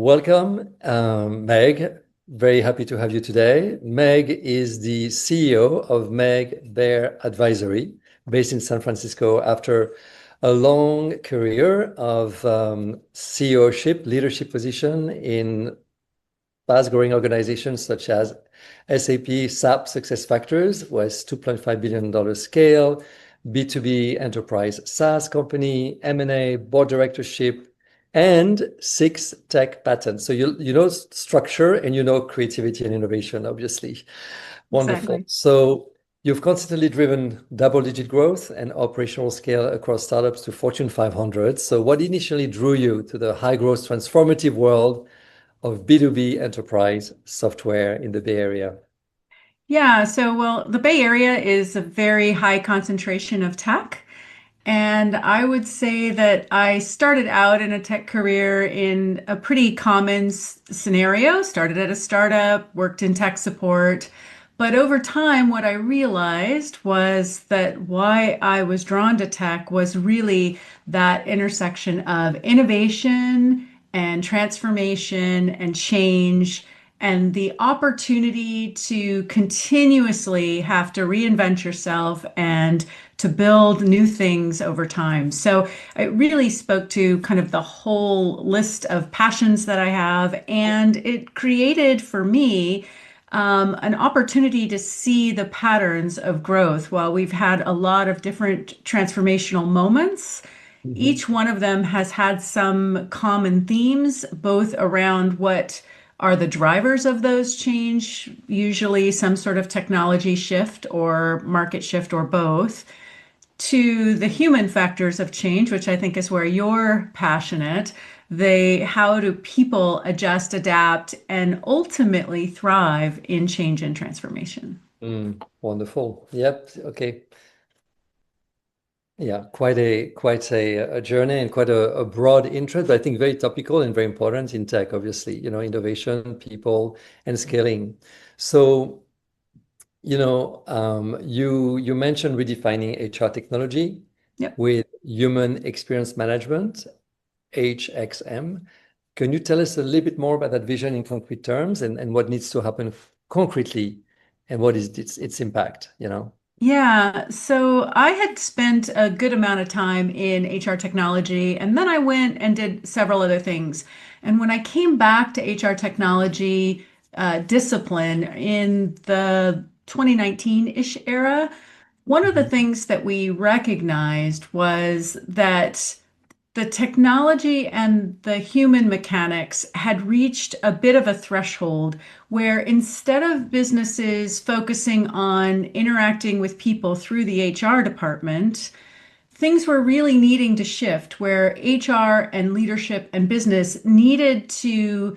Welcome, Meg. Very happy to have you today. Meg is the CEO of Meg Bear Advisory, based in San Francisco, after a long career of CEOship, leadership position in fast-growing organizations such as SAP SuccessFactors, was $2.5 billion scale, B2B enterprise SaaS company, M&A, board directorship, and 6 tech patents. So you know structure and you know creativity and innovation, obviously. Wonderful. Exactly. So you've constantly driven double-digit growth and operational scale across startups to Fortune 500. So what initially drew you to the high-growth transformative world of B2B enterprise software in the Bay Area? Yeah, well, the Bay Area is a very high concentration of tech. And I would say that I started out in a tech career in a pretty common scenario, started at a startup, worked in tech support. But over time, what I realized was that why I was drawn to tech was really that intersection of innovation and transformation and change and the opportunity to continuously have to reinvent yourself and to build new things over time. So it really spoke to kind of the whole list of passions that I have, and it created for me an opportunity to see the patterns of growth. While we've had a lot of different transformational moments, Mhm. each one of them has had some common themes, both around what are the drivers of those change, usually some sort of technology shift or market shift or both, to the human factors of change, which I think is where you're passionate. How do people adjust, adapt, and ultimately thrive in change and transformation? Wonderful. Yep. Okay. Yeah, quite a journey and quite a broad interest, but I think very topical and very important in tech, obviously, innovation, people, and scaling. So, you mentioned redefining HR technology Yep. with human experience management, HXM. Can you tell us a little bit more about that vision in concrete terms and what needs to happen concretely and what is its impact? Yeah, so I had spent a good amount of time in HR technology, and then I went and did several other things. And when I came back to HR technology discipline in the 2019-ish era, one of the Mhm. things that we recognized was that the technology and the human mechanics had reached a bit of a threshold where instead of businesses focusing on interacting with people through the HR department, things were really needing to shift where HR and leadership and business needed to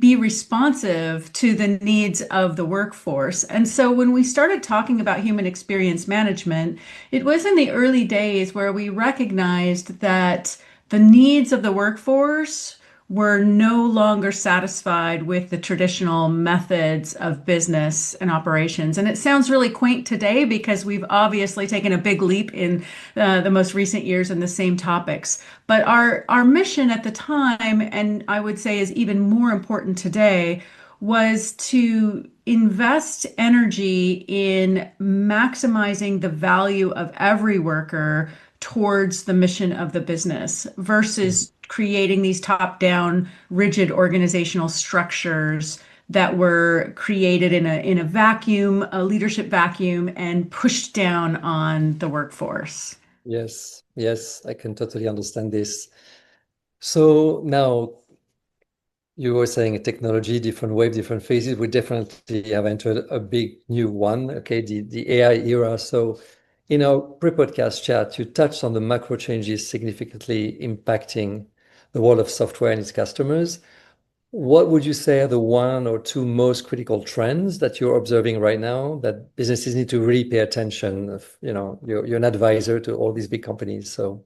be responsive to the needs of the workforce. And so when we started talking about human experience management, it was in the early days where we recognized that the needs of the workforce were no longer satisfied with the traditional methods of business and operations. And it sounds really quaint today because we've obviously taken a big leap in the most recent years in the same topics. But our mission at the time, and I would say is even more important today, was to invest energy in maximizing the value of every worker towards the mission of the business versus creating these top-down rigid organizational structures that were created in a vacuum, a leadership vacuum, and pushed down on the workforce. Yes, yes, I can totally understand this. So now you were saying technology, different wave, different phases. We definitely have entered a big new one, okay, the AI era. So in our pre-podcast chat, you touched on the macro changes significantly impacting the world of software and its customers. What would you say are the one or two most critical trends that you're observing right now that businesses need to really pay attention of, you're an advisor to all these big companies. So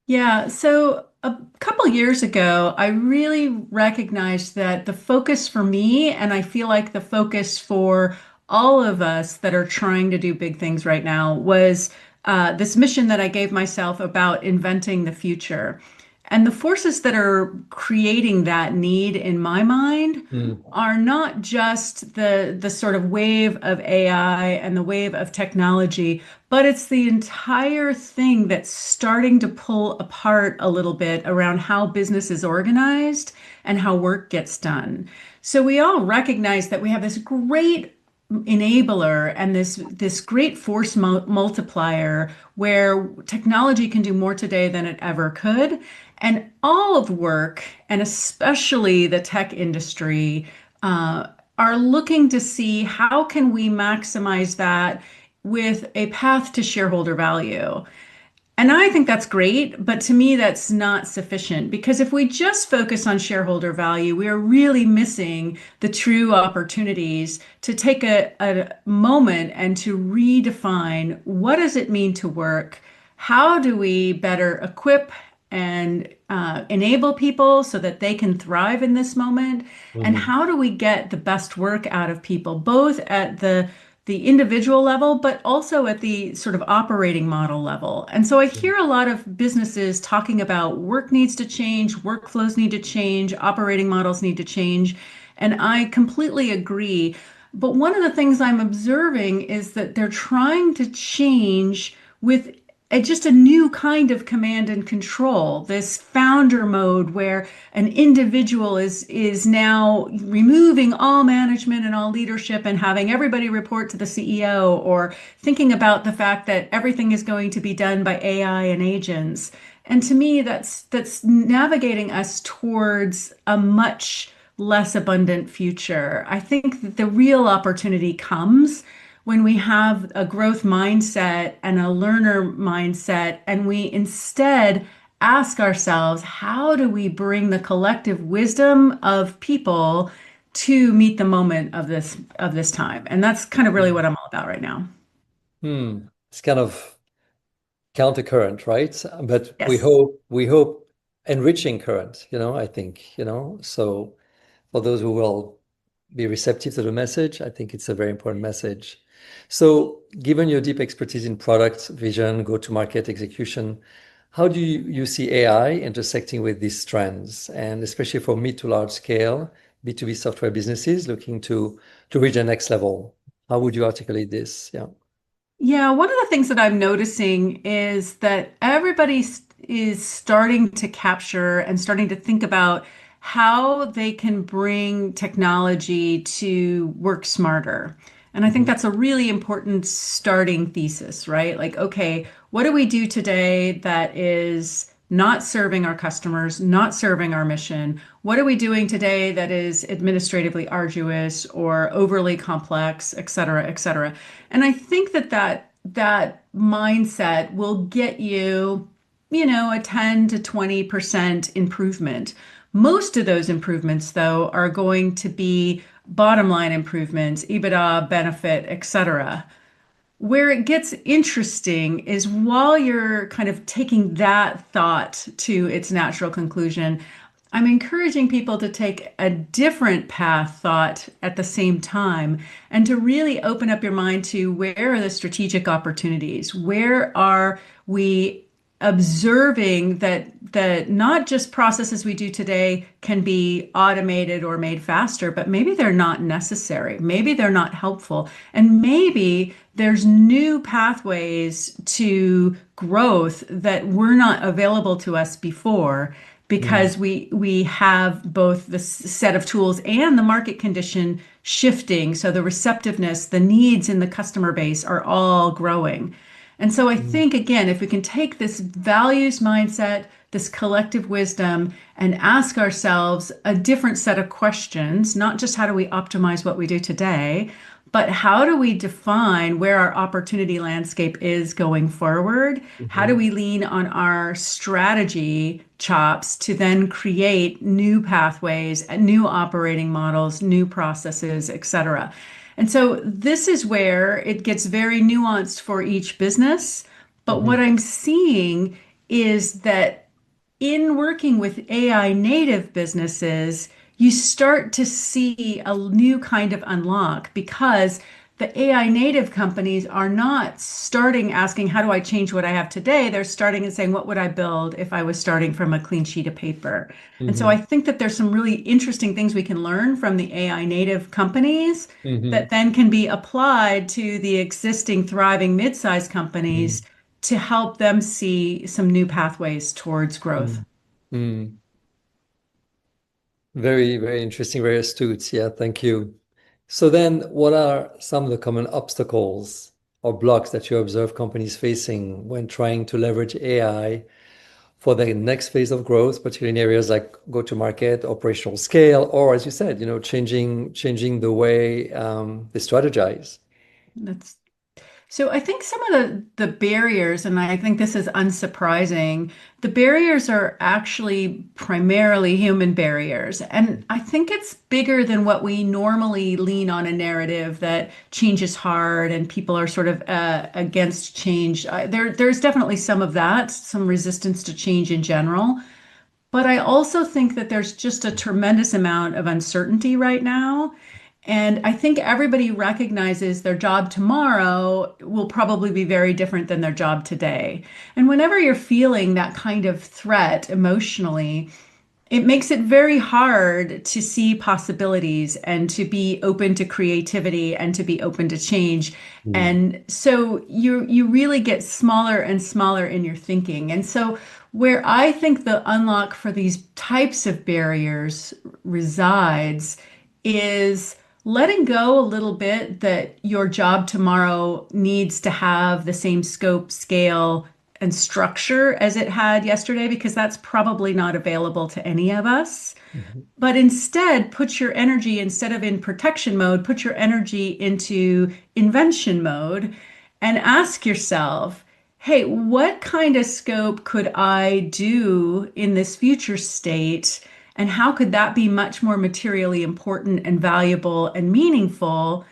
Yeah, so a couple years ago, I really recognized that the focus for me, and I feel like the focus for all of us that are trying to do big things right now, was this mission that I gave myself about inventing the future. And the forces that are creating that need in my mind Mm, are not just the sort of wave of AI and the wave of technology, but it's the entire thing that's starting to pull apart a little bit around how business is organized and how work gets done. So we all recognize that we have this great enabler and this great force multiplier where technology can do more today than it ever could. And all of work, and especially the tech industry, uh, are looking to see how can we maximize that with a path to shareholder value. And I think that's great, but to me, that's not sufficient because if we just focus on shareholder value, we are really missing the true opportunities to take a moment and to redefine what does it mean to work? How do we better equip and enable people so that they can thrive in this moment? And mhm, how do we get the best work out of people, both at the individual level, but also at the sort of operating model level. And so I hear a lot of businesses talking about work needs to change, workflows need to change, operating models need to change. And I completely agree. But one of the things I'm observing is that they're trying to change with just a new kind of command and control, this founder mode where an individual is now removing all management and all leadership and having everybody report to the CEO, or thinking about the fact that everything is going to be done by AI and agents. And to me, that's navigating us towards a much less abundant future. I think that the real opportunity comes when we have a growth mindset and a learner mindset, and we instead ask ourselves, how do we bring the collective wisdom of people to meet the moment of this time? And that's kind of really mm, what I'm all about right now. It's kind of countercurrent, right? But Yes. we hope enriching current, I think, So for those who will be receptive to the message, I think it's a very important message. So, given your deep expertise in product vision, go-to-market execution, how do you see AI intersecting with these trends, and especially for mid to large scale B2B software businesses looking to reach the next level? How would you articulate this? Yeah. Yeah, one of the things that I'm noticing is that everybody is starting to capture and starting to think about how they can bring technology to work smarter. And I think Mhm. that's a really important starting thesis, right? Like, okay, what do we do today that is not serving our customers, not serving our mission? What are we doing today that is administratively arduous or overly complex, et cetera, et cetera? And I think that mindset will get you, a 10 to 20% improvement. Most of those improvements, though, are going to be bottom line improvements, EBITDA, benefit, et cetera. Where it gets interesting is while you're kind of taking that thought to its natural conclusion, I'm encouraging people to take a different path thought at the same time and to really open up your mind to where are the strategic opportunities? Where are we observing that not just processes we do today can be automated or made faster, but maybe they're not necessary. Maybe they're not helpful. And maybe there's new pathways to growth that were not available to us before Mm, because we have both the set of tools and the market condition shifting. So the receptiveness, the needs in the customer base are all growing. And so I mm, think, again, if we can take this values mindset, this collective wisdom, and ask ourselves a different set of questions, not just how do we optimize what we do today, but how do we define where our opportunity landscape is going forward? How do mhm, we lean on our strategy chops to then create new pathways, new operating models, new processes, et cetera? And so this is where it gets very nuanced for each business. But what mhm, I'm seeing is that in working with AI native businesses, you start to see a new kind of unlock because the AI native companies are not starting asking, how do I change what I have today? They're starting and saying, what would I build if I was starting from a clean sheet of paper? And so I Hmm. think that there's some really interesting things we can learn from the AI native companies Hmm. that then can be applied to the existing thriving mid-sized companies to help them see some new pathways towards growth. Hmm. Very, very interesting, very astute. Yeah, thank you. So then, what are some of the common obstacles or blocks that you observe companies facing when trying to leverage AI for the next phase of growth, particularly in areas like go-to-market, operational scale, or as you said, changing the way they strategize? That's So I think some of the barriers, and I think this is unsurprising, the barriers are actually primarily human barriers. And I think it's bigger than what we normally lean on a narrative that change is hard and people are sort of against change. There's definitely some of that, some resistance to change in general. But I also think that there's just a tremendous amount of uncertainty right now. And I think everybody recognizes their job tomorrow will probably be very different than their job today. And whenever you're feeling that kind of threat emotionally, it makes it very hard to see possibilities and to be open to creativity and to be open to change. Mm. And so you really get smaller and smaller in your thinking. And so where I think the unlock for these types of barriers resides is letting go a little bit that your job tomorrow needs to have the same scope, scale, and structure as it had yesterday, because that's probably not available to any of us. Mhm. But instead, put your energy, instead of in protection mode, put your energy into invention mode and ask yourself, hey, what kind of scope could I do in this future state? And how could that be much more materially important and valuable and meaningful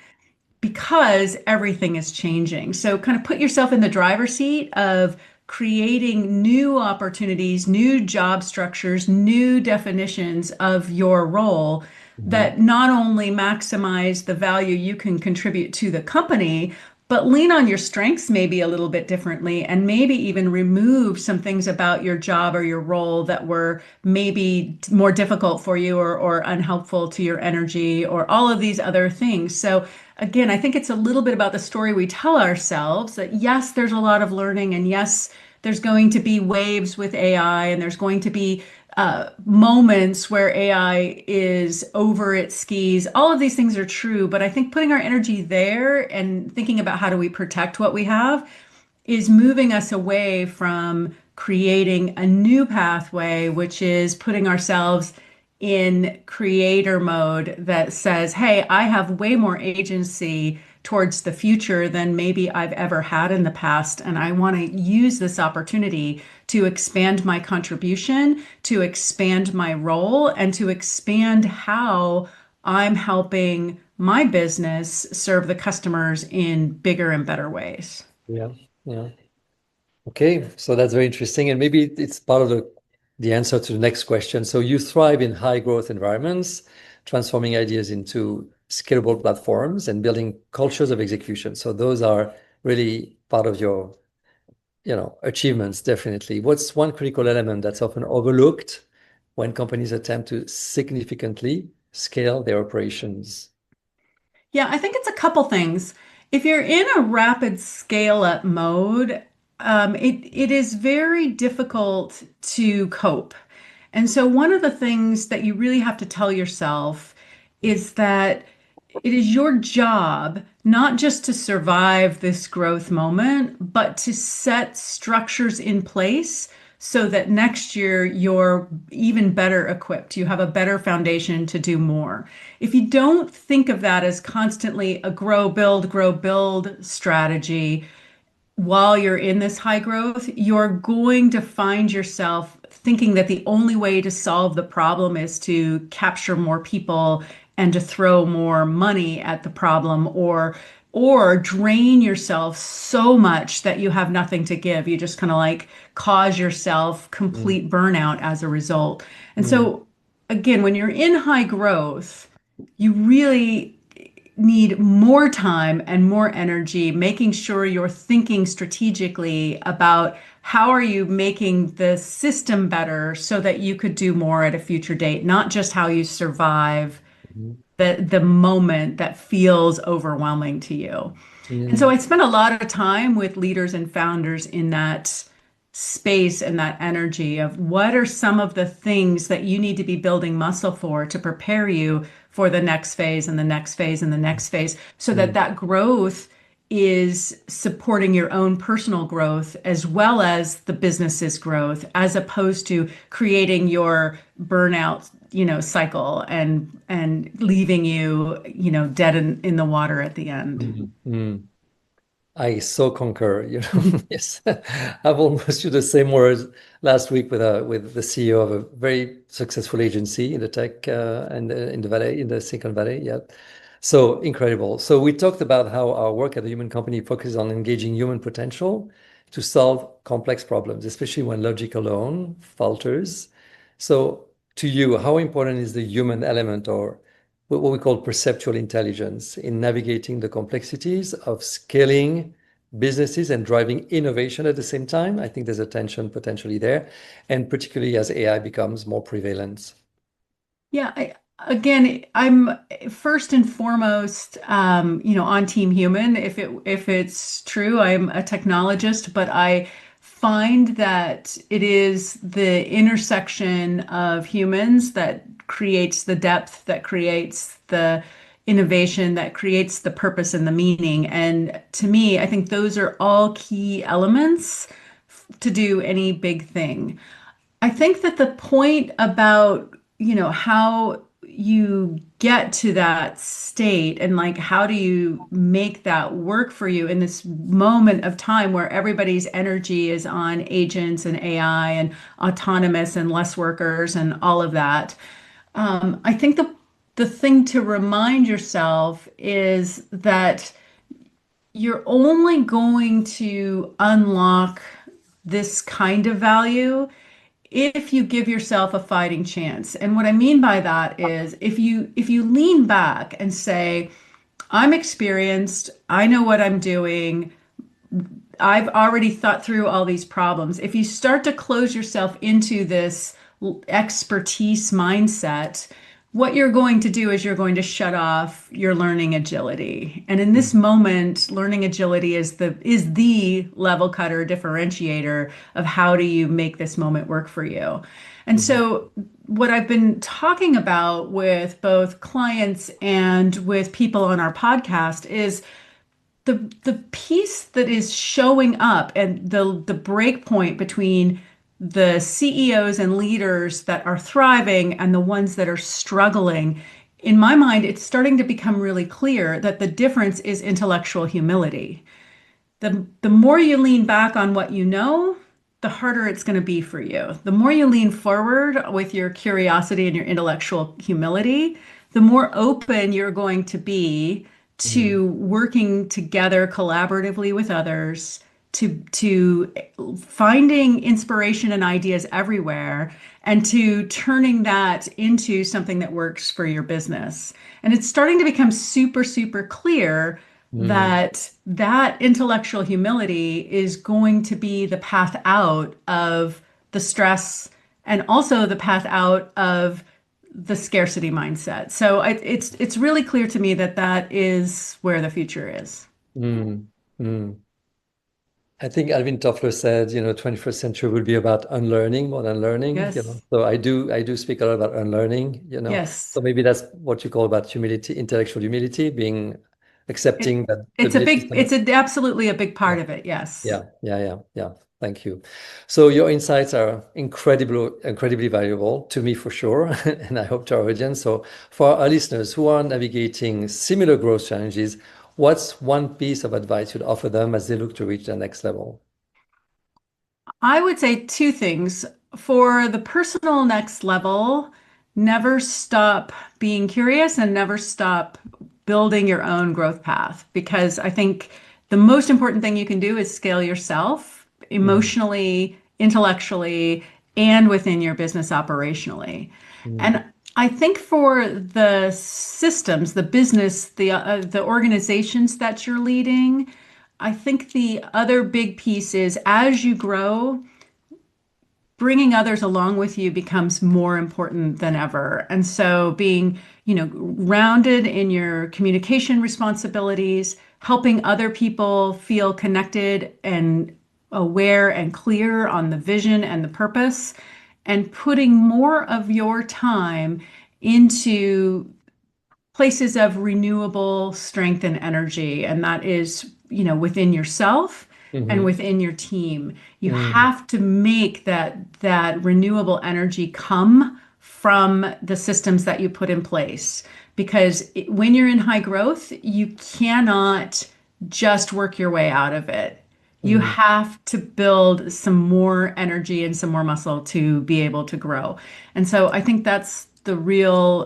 because everything is changing? So, kind of put yourself in the driver's seat of creating new opportunities, new job structures, new definitions of your role Mhm. that not only maximize the value you can contribute to the company, but lean on your strengths maybe a little bit differently and maybe even remove some things about your job or your role that were maybe more difficult for you or unhelpful to your energy or all of these other things. So again, I think it's a little bit about the story we tell ourselves that yes, there's a lot of learning, and yes, there's going to be waves with AI, and there's going to be moments where AI is over its skis. All of these things are true, but I think putting our energy there and thinking about how do we protect what we have is moving us away from creating a new pathway, which is putting ourselves in creator mode that says, hey, I have way more agency towards the future than maybe I've ever had in the past. And I want to use this opportunity to expand my contribution, to expand my role, and to expand how I'm helping my business serve the customers in bigger and better ways. Yeah, yeah. Okay, so that's very interesting, and maybe it's part of the answer to the next question. So you thrive in high growth environments, transforming ideas into scalable platforms and building cultures of execution. So those are really part of your, achievements, definitely. What's one critical element that's often overlooked when companies attempt to significantly scale their operations? Yeah, I think it's a couple things. If you're in a rapid scale up mode, it is very difficult to cope. And so, one of the things that you really have to tell yourself is that it is your job not just to survive this growth moment, but to set structures in place so that next year you're even better equipped. You have a better foundation to do more. If you don't think of that as constantly a grow, build strategy, while you're in this high growth, you're going to find yourself thinking that the only way to solve the problem is to capture more people and to throw more money at the problem or drain yourself so much that you have nothing to give. You just kind of like cause yourself Mm, complete burnout as a result. And mm, so again, when you're in high growth, you really need more time and more energy, making sure you're thinking strategically about how are you making the system better so that you could do more at a future date, not just how you survive Mhm. the moment that feels overwhelming to you. And so Mm, I spent a lot of time with leaders and founders in that space and that energy of what are some of the things that you need to be building muscle for to prepare you for the next phase and the next phase and the next phase so that mm, that growth is supporting your own personal growth as well as the business's growth, as opposed to creating your burnout, cycle and leaving you, dead in the water at the end. mm, mm. I so concur, Yes. I've almost used the same words last week with the CEO of a very successful agency in the tech and in the Valley, in the Silicon Valley. Yeah. So incredible. So we talked about how our work at the human company focuses on engaging human potential to solve complex problems, especially when logic alone falters. So to you, how important is the human element or what we call perceptual intelligence in navigating the complexities of scaling businesses and driving innovation at the same time? I think there's a tension potentially there, and particularly as AI becomes more prevalent. Yeah, again, I'm first and foremost, on Team Human. If it's true, I'm a technologist, but I find that it is the intersection of humans that creates the depth, that creates the innovation, that creates the purpose and the meaning. And to me, I think those are all key elements to do any big thing. I think that the point about, how you get to that state and like how do you make that work for you in this moment of time where everybody's energy is on agents and AI and autonomous and less workers and all of that. I think the thing to remind yourself is that you're only going to unlock this kind of value if you give yourself a fighting chance. And what I mean by that is if you lean back and say, I'm experienced, I know what I'm doing, I've already thought through all these problems. If you start to close yourself into this expertise mindset, what you're going to do is you're going to shut off your learning agility. And in this Mm, moment, learning agility is the level cutter differentiator of how do you make this moment work for you. And mhm, so what I've been talking about with both clients and with people on our podcast is the piece that is showing up and the break point between the CEOs and leaders that are thriving and the ones that are struggling, in my mind, it's starting to become really clear that the difference is intellectual humility. The more you lean back on what you know, the harder it's going to be for you. The more you lean forward with your curiosity and your intellectual humility, the more open you're going to be mm, to working together collaboratively with others, to finding inspiration and ideas everywhere, and to turning that into something that works for your business. And it's starting to become super, super clear mm, that intellectual humility is going to be the path out of the stress and also the path out of the scarcity mindset. So it's really clear to me that that is where the future is. mm, mm. I think Alvin Toffler said, 21st century will be about unlearning more than learning. Yes. So I do speak a lot about unlearning. Yes. So maybe that's what you call about humility, intellectual humility, being It, accepting that the it's a belief big, system. it's absolutely a big Yeah, part of it. Yes. yeah, yeah, yeah, yeah. Thank you. So your insights are incredibly valuable to me for sure, and I hope to our audience. So for our listeners who are navigating similar growth challenges, what's one piece of advice you'd offer them as they look to reach the next level? I would say two things. For the personal next level, never stop being curious and never stop building your own growth path because I think the most important thing you can do is scale yourself Mm, emotionally, intellectually, and within your business operationally. mm, And I think for the systems, the business, the organizations that you're leading, I think the other big piece is as you grow, bringing others along with you becomes more important than ever. And so being, rounded in your communication responsibilities, helping other people feel connected and aware and clear on the vision and the purpose, and putting more of your time into places of renewable strength and energy. And that is, within yourself and Hmm. within your team. You Mm. have to make that renewable energy come from the systems that you put in place. Because when you're in high growth, you cannot just work your way out of it. You Mm. have to build some more energy and some more muscle to be able to grow. And so I think that's the real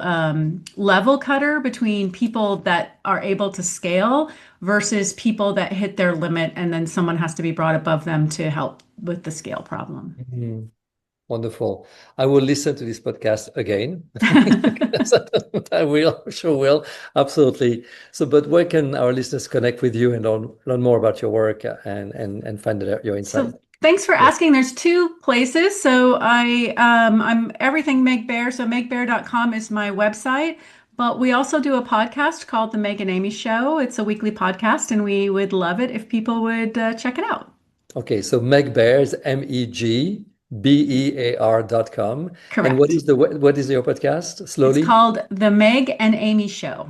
level cutter between people that are able to scale versus people that hit their limit and then someone has to be brought above them to help with the scale problem. Mm. Wonderful. I will listen to this podcast again. I will, sure will. Absolutely. So, but where can our listeners connect with you and learn more about your work and find your insight? So thanks for Yes. asking. There's two places. So I'm everything Meg Bear. So megbear.com is my website. But we also do a podcast called The Meg and Amy Show. It's a weekly podcast, and we would love it if people would check it out. Okay. So Meg Bear is MEGBEAR.com. And Correct. what is your podcast? It's Slowly. called The Meg and Amy Show.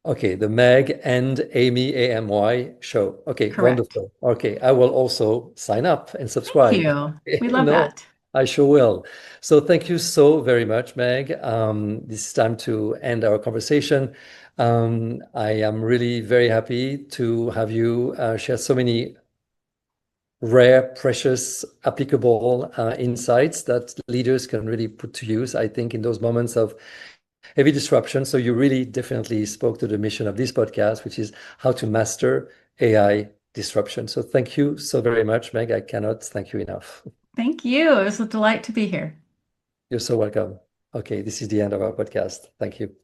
Okay, the Meg and Amy AMY show. Okay, Correct. wonderful. Okay, I will also sign up and Thank subscribe. you. We love No, that. I sure will. So thank you so very much, Meg. This is time to end our conversation. I am really very happy to have you share so many rare, precious, applicable insights that leaders can really put to use, I think, in those moments of heavy disruption. So you really definitely spoke to the mission of this podcast, which is how to master AI disruption. So thank you so very much, Meg. I cannot thank you enough. Thank you. It was a delight to be here. You're so welcome. Okay, this is the end of our podcast. Thank you.